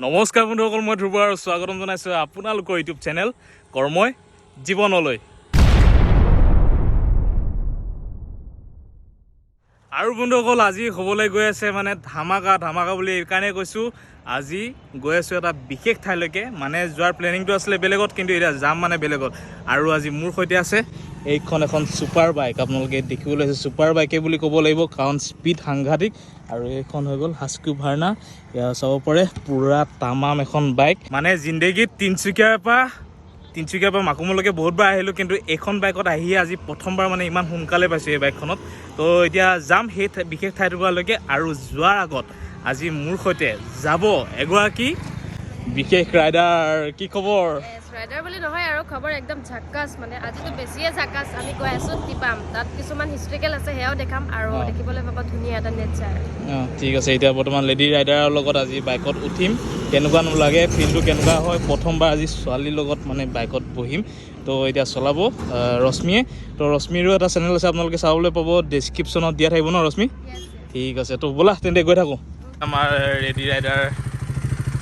নমস্কাৰ বন্ধুসকল, মই ধ্ৰুৱ আৰু স্বাগতম জনাইছোঁ আপোনালোকৰ ইউটিউব চেনেল কৰ্মই জীৱনলৈ। আৰু বন্ধুসকল, আজি হ'বলৈ গৈ আছে মানে ধামাকা বুলি এইকাৰণে কৈছোঁ। আজি গৈ আছোঁ এটা বিশেষ ঠাইলৈকে, মানে যোৱাৰ প্লেনিংটো আছিলে বেলেগত, কিন্তু এতিয়া যাম মানে বেলেগত। আৰু আজি মোৰ সৈতে আছে এইখন এখন ছুপাৰ বাইক। আপোনালোকে দেখিবলৈ আছে ছুপাৰ বাইকে বুলি ক'ব লাগিব, কাৰণ স্পীড সাংঘাতিক। আৰু এইখন হৈ গ'ল হাস্কি ভাৰ্না। ইয়াৰ চাব পাৰে পুৰা তামাম এখন বাইক। মানে জিন্দগীত তিনচুকীয়াৰ পৰা মাকুমলৈকে বহুতবাৰ আহিলোঁ, কিন্তু এইখন বাইকত আহিয়ে আজি প্ৰথমবাৰ মানে ইমান সোনকালে পাইছোঁ এই বাইকখনত। তো এতিয়া যাম সেই বিশেষ ঠাইটুকুৰালৈকে। আৰু যোৱাৰ আগত আজি মোৰ সৈতে যাব এগৰাকী বিশেষ ৰাইডাৰ। কি খবৰ? ৰাইডাৰ বুলি নহয় আৰু খবৰ একদম ঝাক্কাছ, মানে আজিতো বেছিয়ে ঝাক্কাছ। আমি গৈ আছোঁ টিপাম, তাত কিছুমান হিষ্ট্ৰিকেল আছে, সেয়াও দেখাম আৰু দেখিবলৈ পাব ধুনীয়া এটা নেচাৰ। ঠিক আছে, এতিয়া বৰ্তমান লেডি ৰাইডাৰৰ লগত আজি বাইকত উঠিম। কেনেকুৱা লাগে, ফিলটো কেনেকুৱা হয়, প্ৰথমবাৰ আজি ছোৱালীৰ লগত মানে বাইকত বহিম। তো এতিয়া চলাব ৰশ্মিয়ে। তো ৰশ্মিৰো এটা চেনেল আছে, আপোনালোকে চাবলৈ পাব, ডেছক্ৰিপশ্যনত দিয়া থাকিব ন ৰশ্মি? ঠিক আছে, তো ব'লা তেন্তে গৈ থাকোঁ। আমাৰ লেডি ৰাইডাৰ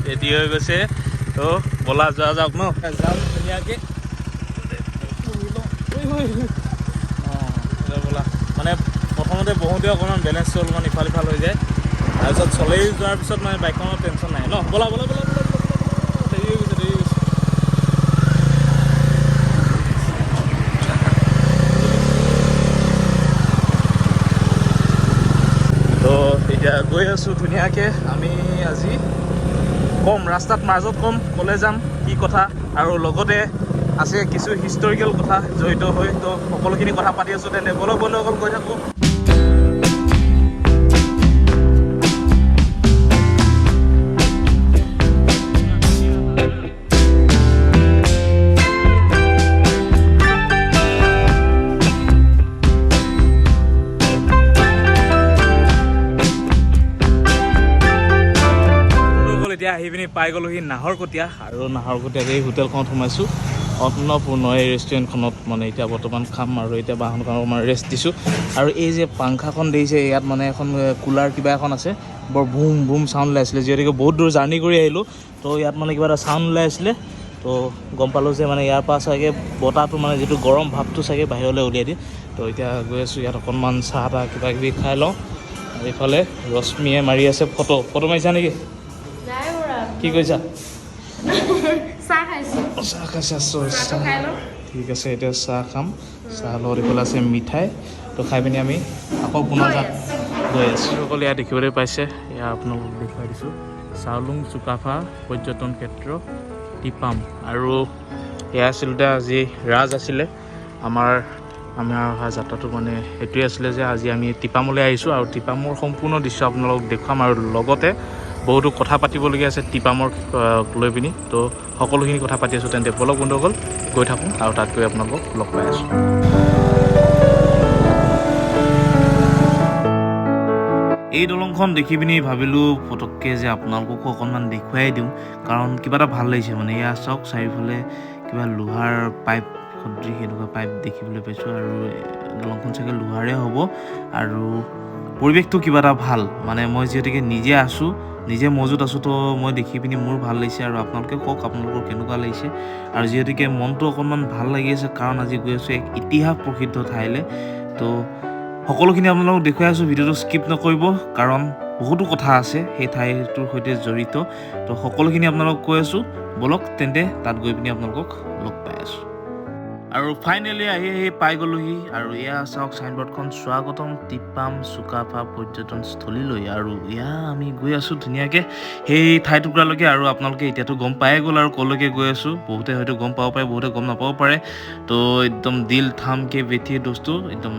ৰেডি হৈ গৈছে, তো ব'লা যোৱা যাওক ন। যাম ধুনীয়াকৈ ব'লা। মানে প্ৰথমতে বহুতে অকণমান বেলেঞ্চটো অলপমান ইফাল সিফাল হৈ যায়, তাৰপিছত চলাই যোৱাৰ পিছত মানে বাইকখনৰ টেনশ্যন নাই ন। ব'লা দেৰি হৈ গৈছে। তো এতিয়া গৈ আছোঁ ধুনীয়াকৈ। আমি আজি কম ৰাস্তাত মাজত কম ক'লে যাম কি কথা, আৰু লগতে আছে কিছু হিষ্টৰিকেল কথা জড়িত হৈ, তো সকলোখিনি কথা পাতি আছোঁ। তেন্তে বলক বন্ধুসকল গৈ থাকোঁ। এতিয়া আহি পিনি পাই গ'লোহি নাহৰকটীয়া, আৰু নাহৰকটীয়াত এই হোটেলখনত সোমাইছোঁ, অন্নপূৰ্ণ এই ৰেষ্টুৰেণ্টখনত। মানে এতিয়া বৰ্তমান খাম, আৰু এতিয়া বাহনখন অকণমান ৰেষ্ট দিছোঁ। আৰু এই যে পাংখাখন দেখিছে, ইয়াত মানে এখন কুলাৰ কিবা এখন আছে, বৰ বুম বুম চাউণ্ড ওলাইছিলে, যিহেতুকে বহুত দূৰ জাৰ্ণি কৰি আহিলোঁ। তো ইয়াত মানে কিবা এটা চাউণ্ড ওলাই আছিলে, তো গম পালোঁ যে মানে ইয়াৰ পৰা চাগে বতাহটো মানে যিটো গৰম ভাৱটো চাগে বাহিৰলৈ উলিয়াই দিয়ে। তো এতিয়া গৈ আছোঁ ইয়াত অকণমান চাহ তাহ কিবা কিবি খাই লওঁ। আৰু এইফালে ৰশ্মিয়ে মাৰি আছে ফটো মাৰিছা নেকি? কি কৈছা? চাহ খাইছোঁ। চাহ খাইছা? ঠিক আছে, এতিয়া চাহ খাম। চাহ লগত এইফালে আছে মিঠাই। তো খাই পিনি আমি আকৌ পুনৰ গৈ আছোঁ। সকলো ইয়াত দেখিবলৈ পাইছে, এয়া আপোনালোকক দেখুৱাই দিছোঁ, চাউলুং চুকাফা পৰ্যটন ক্ষেত্ৰ টিপাম। আৰু এয়া আচলতে আজি ৰাজ আছিলে আমাৰ অহা যাত্ৰাটো, মানে সেইটোৱে আছিলে যে আজি আমি টিপামলৈ আহিছোঁ, আৰু টিপামৰ সম্পূৰ্ণ দৃশ্য আপোনালোকক দেখুৱাম। আৰু লগতে বহুতো কথা পাতিবলগীয়া আছে টিপামৰ লৈ পিনি, তো সকলোখিনি কথা পাতি আছোঁ। তেন্তে বলক বন্ধুসকল গৈ থাকোঁ, আৰু তাত গৈ আপোনালোকক লগ পাই আছোঁ। এই দলংখন দেখি পিনি ভাবিলোঁ পটককৈ যে আপোনালোককো অকণমান দেখুৱাই দিওঁ, কাৰণ কিবা এটা ভাল লাগিছে। মানে এয়া চাওক, চাৰিওফালে কিবা লোহাৰ পাইপ সদৃশ এনেকুৱা পাইপ দেখিবলৈ পাইছোঁ, আৰু দলংখন চাগে লোহাৰে হ'ব। আৰু পৰিৱেশটো কিবা এটা ভাল, মানে মই যিহেতুকে নিজে আছোঁ, নিজে মজুত আছোঁ, তো মই দেখি পিনি মোৰ ভাল লাগিছে। আৰু আপোনালোকে কওক আপোনালোকৰ কেনেকুৱা লাগিছে। আৰু যিহেতুকে মনটো অকণমান ভাল লাগি আছে, কাৰণ আজি গৈ আছোঁ এক ইতিহাস প্ৰসিদ্ধ ঠাইলৈ। তো সকলোখিনি আপোনালোকক দেখুৱাই আছোঁ, ভিডিঅ'টো স্কিপ নকৰিব, কাৰণ বহুতো কথা আছে সেই ঠাইটোৰ সৈতে জড়িত। তো সকলোখিনি আপোনালোকক কৈ আছোঁ, বলক তেন্তে তাত গৈ পিনি আপোনালোকক লগ পাই আছোঁ। আৰু ফাইনেলি আহি পাই গ'লোহি, আৰু এয়া চাওক চাইনবোৰ্ডখন, স্বাগতম টিপাম চুকাফা পৰ্যটনস্থলীলৈ। আৰু এয়া আমি গৈ আছোঁ ধুনীয়াকৈ সেই ঠাইটুকুৰালৈকে। আৰু আপোনালোকে এতিয়াতো গম পায়ে গ'ল আৰু ক'লৈকে গৈ আছোঁ। বহুতে হয়তো গম পাব পাৰে, বহুতে গম নাপাব পাৰে। তো একদম দিল থামকে বেঠিয়ে দোস্তটো একদম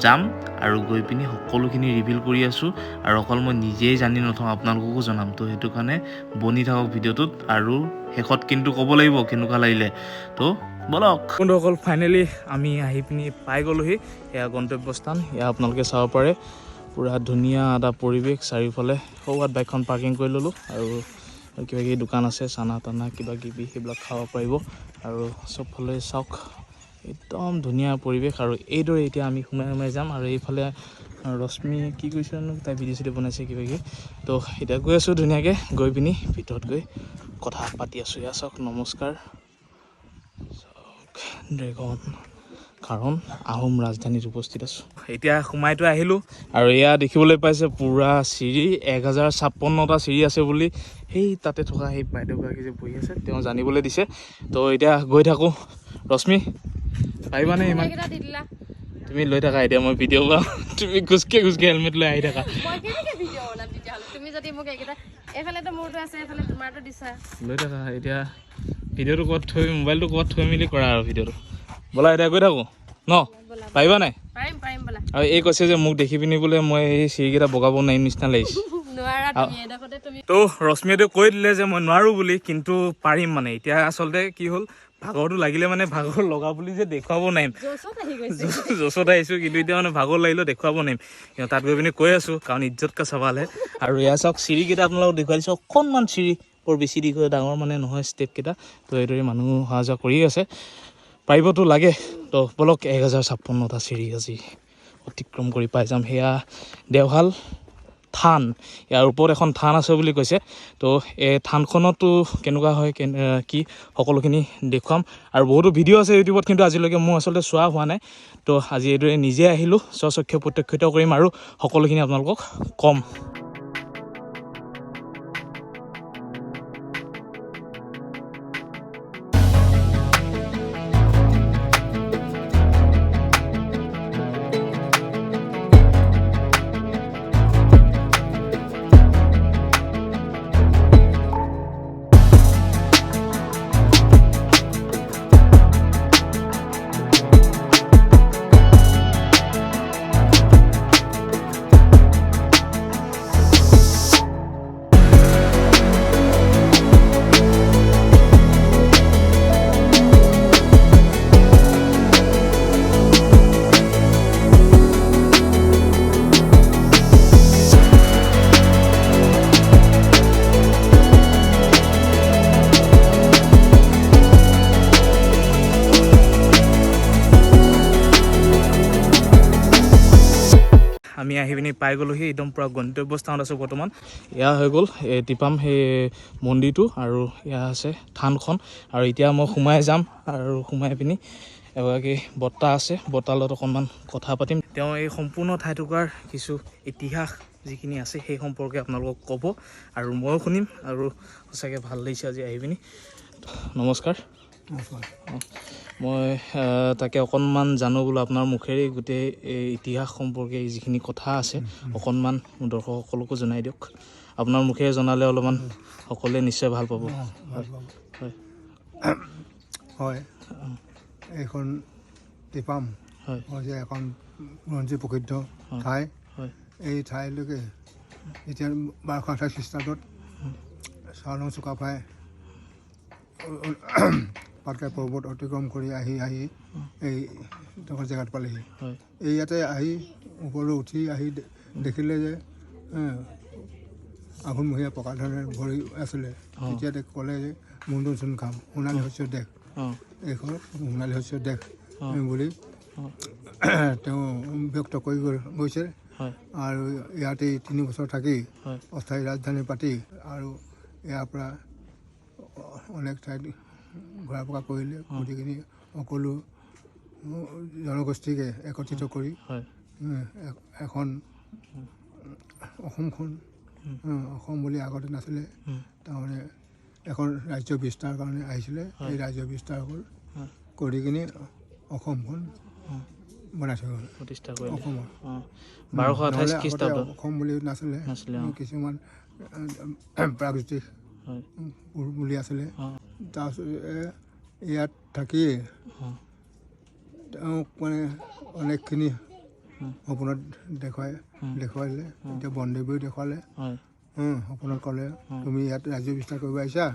যাম, আৰু গৈ পিনি সকলোখিনি ৰিভিল কৰি আছোঁ। আৰু অকল মই নিজেই জানি নথওঁ, আপোনালোককো জনাম। তো সেইটো কাৰণে বনি থাকক ভিডিঅ'টোত, আৰু শেষত কিন্তু ক'ব লাগিব কেনেকুৱা লাগিলে। তো বলক বন্ধুসকল, ফাইনেলি আমি আহি পিনি পাই গ'লোহি এয়া গন্তব্যস্থান। এয়া আপোনালোকে চাব পাৰে, পূৰা ধুনীয়া এটা পৰিৱেশ চাৰিওফালে। সৌৱাত বাইকখন পাৰ্কিং কৰি ল'লোঁ, আৰু কিবা কিবি দোকান আছে, চানা তানা কিবা কিবি সেইবিলাক খাব পাৰিব। আৰু চবফালে চাওক, একদম ধুনীয়া পৰিৱেশ। আৰু এইদৰে এতিয়া আমি সোমাই যাম, আৰু এইফালে ৰশ্মি কি কৰিছে জানো তাই ভিডিঅ' চিডিঅ' বনাইছে কিবা কিবি তো এতিয়া গৈ আছোঁ ধুনীয়াকৈ গৈ পিনি ভিতৰত গৈ কথা পাতি আছোঁ এয়া চাওক নমস্কাৰ চাওক ড্ৰেগন কাৰণ আহোম ৰাজধানীত উপস্থিত আছোঁ এতিয়া সোমাইতো আহিলোঁ আৰু এয়া দেখিবলৈ পাইছে পূৰা চিৰি 1056টা চিৰি আছে বুলি সেই তাতে থকা সেই বাইদেউগৰাকী যে বহি আছে তেওঁ জানিবলৈ দিছে তো এতিয়া গৈ থাকোঁ ৰশ্মি পাৰিবানে ইমান তুমি লৈ থাকা এতিয়া মই ভিডিঅ' বনাওঁ তুমি খোজকে হেলমেট লৈ আহি থাকা লৈ থাকা এতিয়া ভিডিঅ'টো ক'ত থৈ মোবাইলটো ক'ত থৈ মেলি কৰা আৰু ভিডিঅ'টো ব'লা এতিয়া গৈ থাকোঁ ন পাৰিবা নাই আৰু এই কৈছে যে মোক দেখি পিনি বোলে মই এই চিৰিকেইটা বগাব নোৱাৰিম নিচিনা লাগিছে তো ৰশ্মিয়েতো কৈ দিলে যে মই নোৱাৰোঁ বুলি কিন্তু পাৰিম মানে এতিয়া আচলতে কি হ'ল ভাগৰটো লাগিলে মানে ভাগৰ লগা বুলি যে দেখুৱাব নোৱাৰিম জচত আহিছোঁ কিন্তু এতিয়া মানে ভাগৰ লাগিলেও দেখুৱাব নোৱাৰিম তাত গৈ পিনি কৈ আছোঁ কাৰণ ইজ্জতকৈ চাবালে আৰু এয়া চাওক চিৰিকেইটা আপোনালোকক দেখুৱাই দিছোঁ অকণমান চিৰি বৰ বেছি দীঘল ডাঙৰ মানে নহয় ষ্টেপকেইটা তো এইদৰে মানুহ অহা যোৱা কৰি আছে পাৰিবতো লাগে তো বলক 1056টা চিৰি আজি অতিক্ৰম কৰি পাই যাম সেয়া দেওশাল থান ইয়াৰ ওপৰত এখন থান আছে বুলি কৈছে তো এই থানখনতো কেনেকুৱা হয় কি সকলোখিনি দেখুৱাম আৰু বহুতো ভিডিঅ' আছে ইউটিউবত কিন্তু আজিলৈকে মোৰ আচলতে চোৱা হোৱা নাই তো আজি এইদৰে নিজে আহিলোঁ স্বচক্ষে প্ৰত্যক্ষিত কৰিম আৰু সকলোখিনি আপোনালোকক ক'ম আমি আহি পিনি পাই গ'লোহি একদম পূৰা গন্তব্যস্থানত আছোঁ বৰ্তমান এয়া হৈ গ'ল এই টিপাম সেই মন্দিৰটো আৰু এয়া আছে থানখন আৰু এতিয়া মই সোমাই যাম আৰু সোমাই পিনি এগৰাকী বৰ্তা আছে বৰ্তাৰ লগত অকণমান কথা পাতিম তেওঁ এই সম্পূৰ্ণ ঠাইটুকুৰাৰ কিছু ইতিহাস যিখিনি আছে সেই সম্পৰ্কে আপোনালোকক ক'ব আৰু ময়ো শুনিম আৰু সঁচাকৈ ভাল লাগিছে আজি আহি পিনি নমস্কাৰ মই তাকে অকণমান জানো বোলো আপোনাৰ মুখেৰে গোটেই এই ইতিহাস সম্পৰ্কে যিখিনি কথা আছে অকণমান দৰ্শকসকলকো জনাই দিয়ক আপোনাৰ মুখেৰে জনালে অলপমান সকলোৱে নিশ্চয় ভাল পাব হয় হয় এইখন টিপাম হৈছে এখন বুৰঞ্জী প্ৰসিদ্ধ ঠাই এই ঠাইলৈকে এতিয়া 1228 খ্ৰীষ্টাব্দত চাওলুং চুকাফাই পাটকাই পৰ্বত অতিক্ৰম কৰি আহি এই জেগাত পালেহি এই ইয়াতে আহি ওপৰলৈ উঠি আহি দেখিলে যে আঘোণমহীয়া পকা ধানেৰে ভৰি আছিলে তেতিয়া ক'লে যে মুণ্ডন চোন খাম সোণালী শস্যৰ দেশ এইখন সোণালী শস্যৰ দেশ বুলি তেওঁ ব্যক্ত কৰি গৈছে আৰু ইয়াতে 3 বছৰ থাকি অস্থায়ী ৰাজধানী পাতি আৰু ইয়াৰ পৰা অনেক ঠাইত ঘূৰা পকা কৰিলে গোটেইখিনি সকলো জনগোষ্ঠীকে একত্ৰিত কৰি এখন অসমখন অসম বুলি আগতে নাছিলে তাৰমানে এখন ৰাজ্য বিস্তাৰ কাৰণে আহিছিলে এই ৰাজ্য বিস্তাৰ কৰি কিনি অসমখন বনাই থৈ গ'ল প্ৰতিষ্ঠা কৰি অসমৰ 1228 খ্ৰীষ্টাব্দ অসম বুলি নাছিলে কিছুমান প্ৰাগজ্যোতিষ বুলি আছিলে তাৰপিছত ইয়াত থাকি তেওঁক মানে অনেকখিনি সপোনত দেখুৱাইলে এতিয়া বনদেৱীও দেখুৱালে সপোনত ক'লে তুমি ইয়াত ৰাজ্য বিস্তাৰ কৰিব আহিছা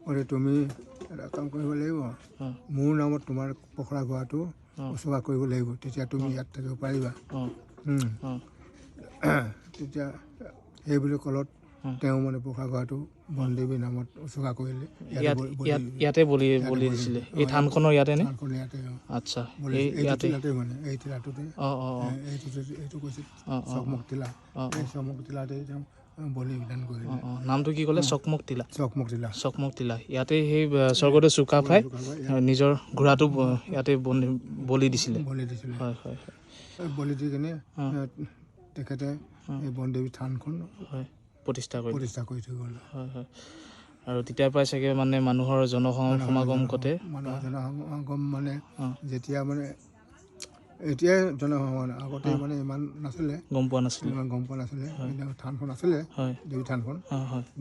গতিকে তুমি এটা কাম কৰিব লাগিব মোৰ নামত তোমাৰ পখৰা ঘোঁৰাটো উচৰ্গা কৰিব লাগিব তেতিয়া তুমি ইয়াত থাকিব পাৰিবা তেতিয়া সেইবুলি ক'লত তেওঁ মানে পকাঘৰটো বনদেৱীৰ নামত উচৰ্গা কৰিলে। ইয়াতে বলি দিছিলে এই থানখনৰ ইয়াতে নে? থানখন ইয়াতে আচ্ছা এই টিলাতে মানে এই টিলাটোতে এইটো কৈছিল চকমক টিলা। এই চকমক টিলাতে তেওঁ বলি বিধান কৰিলে। নামটো কি ক'লে? চকমক টিলা। চকমক টিলা ইয়াতে সেই স্বৰ্গদেউ চুকাফাই নিজৰ ঘোঁৰাটো ইয়াতে বলি দিছিলে। হয় হয় বলি দি কিনে তেখেতে এই বনদেৱী থানখন প্ৰতিষ্ঠা কৰি থৈ গ'ল। হয় হয় আৰু তেতিয়াৰ পৰাই চাগে মানে মানুহৰ সমাগম ঘটে। মানুহৰ জনসমাগম মানে যেতিয়া মানে এতিয়াই জনসমাগম, আগতে মানে ইমান নাছিলে, গম পোৱা নাছিলে। থানখন আছিলে দেৱী থানখন,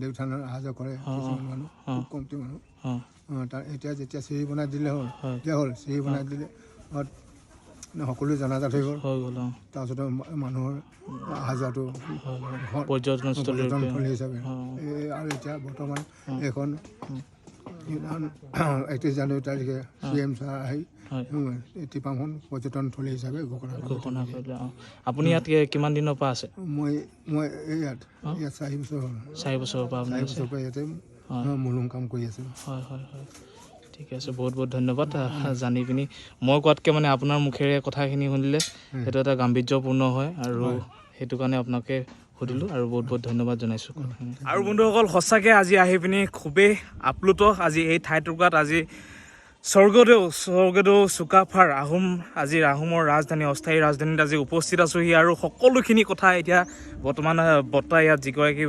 দেৱী থানত অহা যোৱা কৰে কিছুমান মানুহ, খুব কমটি মানুহ। তাৰ এতিয়া যেতিয়া চিৰি বনাই দিলে হ'ল চিৰি বনাই দিলে সকলোৱে জনাজাত হৈ গ'ল। তাৰপিছতে মানুহৰ অহা যোৱাটো পৰ্যটনস্থলী হিচাপে। আৰু এতিয়া বৰ্তমান এইখন 31 জানুৱাৰী তাৰিখে CM ছাৰ আহি টিপামখন পৰ্যটনস্থলী হিচাপে ঘোষণা কৰিলে। আপুনি ইয়াত কিমান দিনৰ পৰা আছে? মই ইয়াত 4 বছৰ হ'ল। 4 বছৰৰ পৰা ইয়াতে মূলং কাম কৰি আছোঁ। হয় হয় হয় ঠিক আছে, বহুত বহুত ধন্যবাদ জানি পিনি। মই কোৱাতকৈ মানে আপোনাৰ মুখেৰে কথাখিনি শুনিলে সেইটো এটা গাম্ভীৰ্যপূৰ্ণ হয় আৰু সেইটো কাৰণে আপোনাকে সুধিলোঁ আৰু বহুত বহুত ধন্যবাদ জনাইছোঁ। আৰু বন্ধুসকল সঁচাকৈ আজি আহি পিনি খুবেই আপ্লুত। আজি এই ঠাইটুকুৰাত আজি স্বৰ্গদেউ চুকাফাৰ আহোমৰ ৰাজধানী, অস্থায়ী ৰাজধানীত আজি উপস্থিত আছোঁহি আৰু সকলোখিনি কথা এতিয়া বৰ্তমান বৰ্তা ইয়াত যিগৰাকী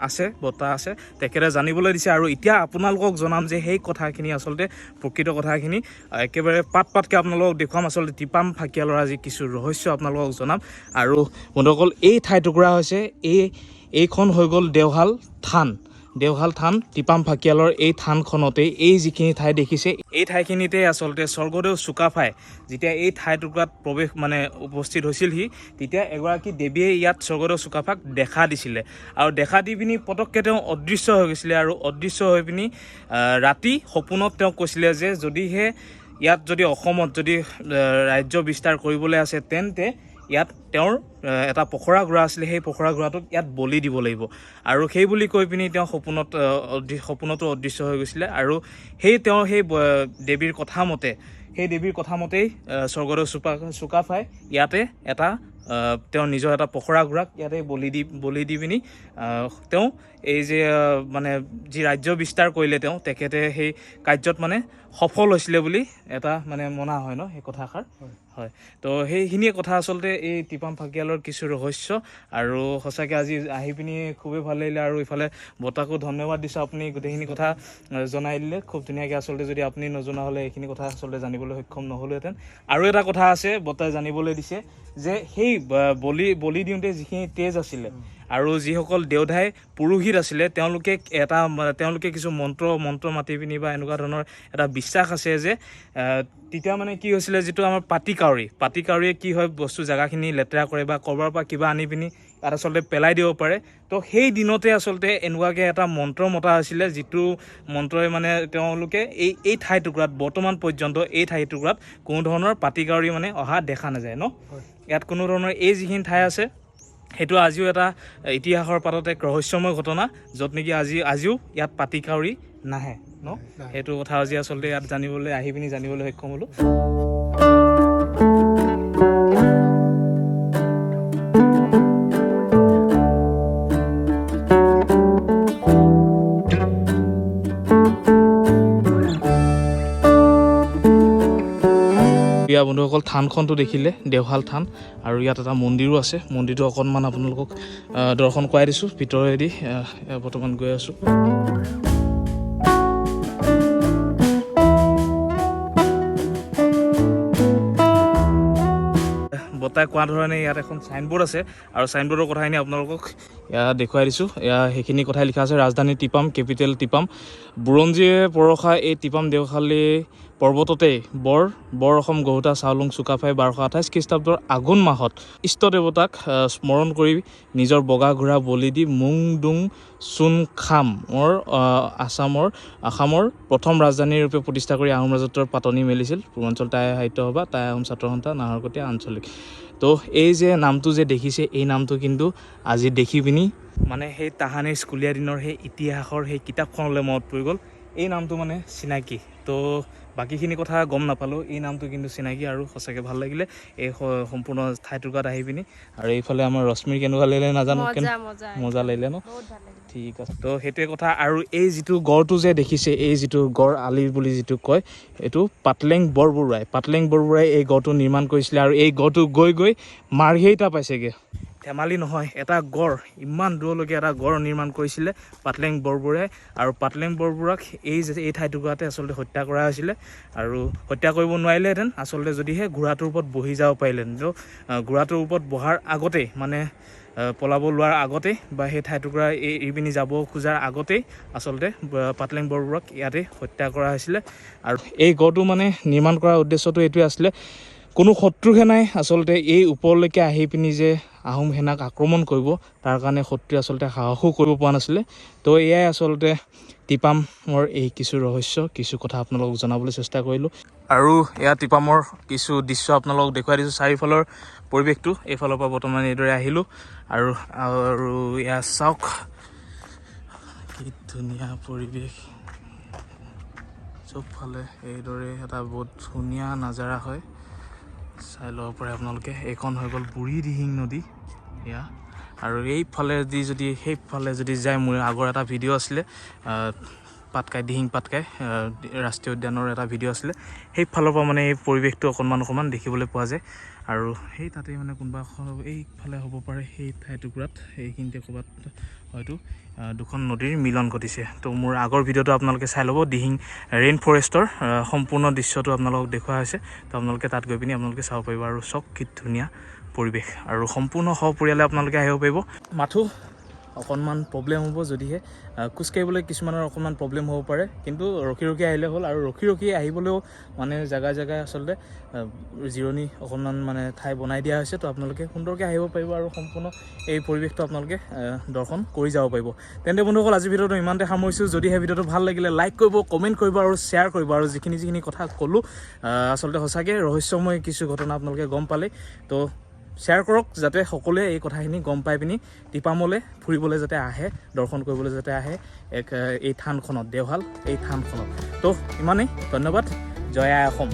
আছে বৰ্তা আছে তেখেতে জানিবলৈ দিছে। আৰু এতিয়া আপোনালোকক জনাম যে সেই কথাখিনি আচলতে প্ৰকৃত কথাখিনি একেবাৰে পাতকৈ আপোনালোকক দেখুৱাম। আচলতে টিপাম ফাকিয়ালৰ আজি কিছু ৰহস্য আপোনালোকক জনাম। আৰু বন্ধুসকল এই ঠাইটুকুৰা হৈছে এইখন হৈ গ'ল দেওশাল থান টিপাম ফাকিয়ালৰ এই থানখনতেই এই যিখিনি ঠাই দেখিছে এই ঠাইখিনিতে আচলতে স্বৰ্গদেউ চুকাফাই যেতিয়া এই ঠাইটুকুৰাত উপস্থিত হৈছিলহি তেতিয়া এগৰাকী দেৱীয়ে ইয়াত স্বৰ্গদেউ চুকাফাক দেখা দিছিলে আৰু দেখা দি পিনি পটককৈ তেওঁ অদৃশ্য হৈ গৈছিলে। আৰু অদৃশ্য হৈ পিনি ৰাতি সপোনত তেওঁ কৈছিলে যে যদিহে ইয়াত অসমত ৰাজ্য বিস্তাৰ কৰিবলৈ আছে তেন্তে ইয়াত তেওঁৰ এটা পখৰা ঘোঁৰা আছিলে, সেই পখৰা ঘোঁৰাটোক ইয়াত বলি দিব লাগিব। আৰু সেই বুলি কৈ পিনি তেওঁ সপোনতো অদৃশ্য হৈ গৈছিলে। আৰু সেই দেৱীৰ কথা মতেই স্বৰ্গদেউ চুকাফাই ইয়াতে তেওঁ নিজৰ এটা পখৰা ঘোঁৰাক ইয়াতে বলি দি পিনি তেওঁ এই যে যি ৰাজ্য বিস্তাৰ কৰিলে তেখেতে সেই কাৰ্যত সফল হৈছিলে বুলি এটা মনা হয় ন সেই কথাষাৰ। হয় তো সেইখিনিয়ে কথা আচলতে এই টিপাম ফাকিয়ালৰ কিছু ৰহস্য। আৰু সঁচাকৈ আজি আহি পিনি খুবেই ভাল লাগিলে। আৰু ইফালে বৰ্তাকো ধন্যবাদ দিছোঁ, আপুনি গোটেইখিনি কথা জনাই দিলে খুব ধুনীয়াকৈ। আচলতে যদি আপুনি নজনা হ'লে এইখিনি কথা আচলতে জানিবলৈ সক্ষম নহ'লোহেঁতেন। আৰু এটা কথা আছে বৰ্তাই জানিবলৈ দিছে যে সেই বলি দিওঁতে যিখিনি তেজ আছিলে আৰু যিসকল দেওধাই পুৰোহিত আছিলে তেওঁলোকে কিছু মন্ত্ৰ মাতি পিনি বা এনেকুৱা ধৰণৰ এটা বিশ্বাস আছে যে তেতিয়া কি হৈছিলে, যিটো আমাৰ পাতি কাউৰীয়ে কি হয় বস্তু জেগাখিনি লেতেৰা কৰে বা ক'ৰবাৰ পৰা কিবা আনি পিনি তাত আচলতে পেলাই দিব পাৰে। তো সেই দিনতে আচলতে এনেকুৱাকৈ এটা মন্ত্ৰ মতা হৈছিলে, যিটো মন্ত্ৰই তেওঁলোকে এই ঠাইটুকুৰাত বৰ্তমান পৰ্যন্ত এই ঠাইটুকুৰাত কোনো ধৰণৰ পাতি কাউৰী অহা দেখা নাযায় ন। ইয়াত কোনো ধৰণৰ এই যিখিনি ঠাই আছে সেইটো আজিও এটা ইতিহাসৰ পাতত এক ৰহস্যময় ঘটনা, য'ত নেকি আজিও ইয়াত পাতি কাউৰী নাহে ন। সেইটো কথা আজি আচলতে ইয়াত আহি পিনি জানিবলৈ সক্ষম হ'লোঁ। বন্ধুসকল থানখনটো দেখিলে দেওশাল থান, আৰু ইয়াত এটা মন্দিৰো আছে। মন্দিৰটো অকণমান আপোনালোকক দৰ্শন কৰাই দিছোঁ ভিতৰেদি। বৰ্তমান গৈ আছোঁ। বৰ্তাই কোৱা ধৰণে ইয়াত এখন চাইনবোৰ্ড আছে আৰু চাইনবোৰ্ডৰ কথাখিনি আপোনালোকক ইয়াত দেখুৱাই দিছোঁ। সেইখিনি কথাই লিখা আছে, ৰাজধানী টিপাম, কেপিটেল টিপাম, বুৰঞ্জীয়ে পৰসা এই টিপাম দেওশালী পৰ্বততেই বৰ অসম গহুতা চাওলুং চুকাফাই 1228 খ্ৰীষ্টাব্দৰ আঘোণ মাহত ইষ্ট দেৱতাক স্মৰণ কৰি নিজৰ বগা ঘোঁৰা বলি দি মুংডুং চুনখামৰ আসামৰ প্ৰথম ৰাজধানী ৰূপে প্ৰতিষ্ঠা কৰি আহোম ৰাজত্বৰ পাতনি মেলিছিল। পূৰ্বাঞ্চল টাই সাহিত্য সভা, টাই আহোম ছাত্ৰ সন্থা, নাহৰকটীয়া আঞ্চলিক। তো তো এই যে নামটো যে দেখিছে এই নামটো কিন্তু আজি দেখি পিনি মানে সেই তাহানিৰ স্কুলীয়া দিনৰ সেই ইতিহাসৰ সেই কিতাপখনলৈ মনত পৰি গ'ল এই নামটো মানে চিনাকি তো বাকীখিনি কথা গম নাপালোঁ এই নামটো কিন্তু চিনাকি আৰু সঁচাকৈ ভাল লাগিলে এই সম্পূৰ্ণ ঠাইটুকুৰাত আহি পিনি আৰু এইফালে আমাৰ ৰশ্মিৰ কেনেকুৱা লাগিলে নাজানো মজা লাগিলে ন ঠিক আছে তো সেইটোৱে কথা আৰু এই যিটো গড়টো যে দেখিছে এই যিটো গড় আলি বুলি যিটো কয় এইটো পাটলেং বৰবৰুৱাই এই গড়টো নিৰ্মাণ কৰিছিলে আৰু এই গড়টো গৈ গৈ মাৰ্ঘেৰিটা পাইছেগৈ ধেমালি নহয় এটা গড় ইমান দূৰলৈকে এটা গড় নিৰ্মাণ কৰিছিলে পাটলেং বৰবৰুৱাই আৰু পাটলেং বৰবৰুৱাক এই ঠাইটুকুৰাতে আচলতে হত্যা কৰা হৈছিলে আৰু হত্যা কৰিব নোৱাৰিলেহেঁতেন আচলতে যদিহে ঘোঁৰাটোৰ ওপৰত বহি যাব পাৰিলেহেঁতেন তো ঘোঁৰাটোৰ ওপৰত বহাৰ আগতেই মানে পলাব লোৱাৰ আগতেই বা সেই ঠাইটুকুৰা এৰি পিনি যাব খোজাৰ আগতেই আচলতে পাটলেং বৰবৰুৱাক ইয়াতে হত্যা কৰা হৈছিলে আৰু এই গড়টো মানে নিৰ্মাণ কৰাৰ উদ্দেশ্যটো এইটোৱে আছিলে কোনো শত্ৰুহে নাই আচলতে এই ওপৰলৈকে আহি পিনি যে আহোম সেনাক আক্ৰমণ কৰিব তাৰ কাৰণে শত্ৰুৱে আচলতে সাহসো কৰিব পৰা নাছিলে তো এয়াই আচলতে টিপামৰ এই কিছু ৰহস্য কিছু কথা আপোনালোকক জনাবলৈ চেষ্টা কৰিলোঁ আৰু এয়া টিপামৰ কিছু দৃশ্য আপোনালোকক দেখুৱাই দিছোঁ চাৰিওফালৰ পৰিৱেশটো এইফালৰ পৰা বৰ্তমান এইদৰে আহিলোঁ আৰু এয়া চাওক কি ধুনীয়া পৰিৱেশ চবফালে এইদৰে এটা বহুত ধুনীয়া নাজাৰা হয় চাই ল'ব পাৰে আপোনালোকে এইখন হৈ গ'ল বুঢ়ী দিহিং নদী এয়া আৰু সেইফালে যদি যায় মোৰ আগৰ এটা ভিডিঅ' আছিলে দিহিং পাটকাই ৰাষ্ট্ৰীয় উদ্যানৰ এটা ভিডিঅ' আছিলে সেইফালৰ পৰা মানে এই পৰিৱেশটো অকণমান দেখিবলৈ পোৱা যায় আৰু সেই তাতে মানে কোনোবা এইফালে হ'ব পাৰে সেই ঠাইটুকুৰাত সেইখিনিতে ক'ৰবাত হয়তো দুখন নদীৰ মিলন ঘটিছে তো মোৰ আগৰ ভিডিঅ'টো আপোনালোকে চাই ল'ব দিহিং ৰেইন ফৰেষ্টৰ সম্পূৰ্ণ দৃশ্যটো আপোনালোকক দেখুওৱা হৈছে তো আপোনালোকে তাত গৈ পিনি আপোনালোকে চাব পাৰিব আৰু চব কি ধুনীয়া পৰিৱেশ আৰু সম্পূৰ্ণ সপৰিয়ালে আপোনালোকে আহিব পাৰিব মাথো অকণমান প্ৰব্লেম হ'ব যদিহে খোজকাঢ়িবলৈ কিছুমানৰ অকণমান প্ৰব্লেম হ'ব পাৰে কিন্তু ৰখি আহিলে হ'ল আৰু ৰখি আহিবলৈও মানে জেগাই আচলতে জিৰণি অকণমান মানে ঠাই বনাই দিয়া হৈছে তো আপোনালোকে সুন্দৰকৈ আহিব পাৰিব আৰু সম্পূৰ্ণ এই পৰিৱেশটো আপোনালোকে দৰ্শন কৰি যাব পাৰিব তেন্তে বন্ধুসকল আজি ভিডিঅ'টো ইমানতে সামৰিছোঁ যদিহে ভিডিঅ'টো ভাল লাগিলে লাইক কৰিব কমেণ্ট কৰিব আৰু শ্বেয়াৰ কৰিব আৰু যিখিনি কথা ক'লোঁ আচলতে সঁচাকৈ ৰহস্যময় কিছু ঘটনা আপোনালোকে গম পালে তো শ্বেয়াৰ কৰক যাতে সকলোৱে এই কথাখিনি গম পাই পিনি টিপামলৈ ফুৰিবলৈ যাতে আহে দৰ্শন কৰিবলৈ যাতে আহে এই থানখনত দেওশাল এই থানখনত তো ইমানেই ধন্যবাদ জয় আই অসম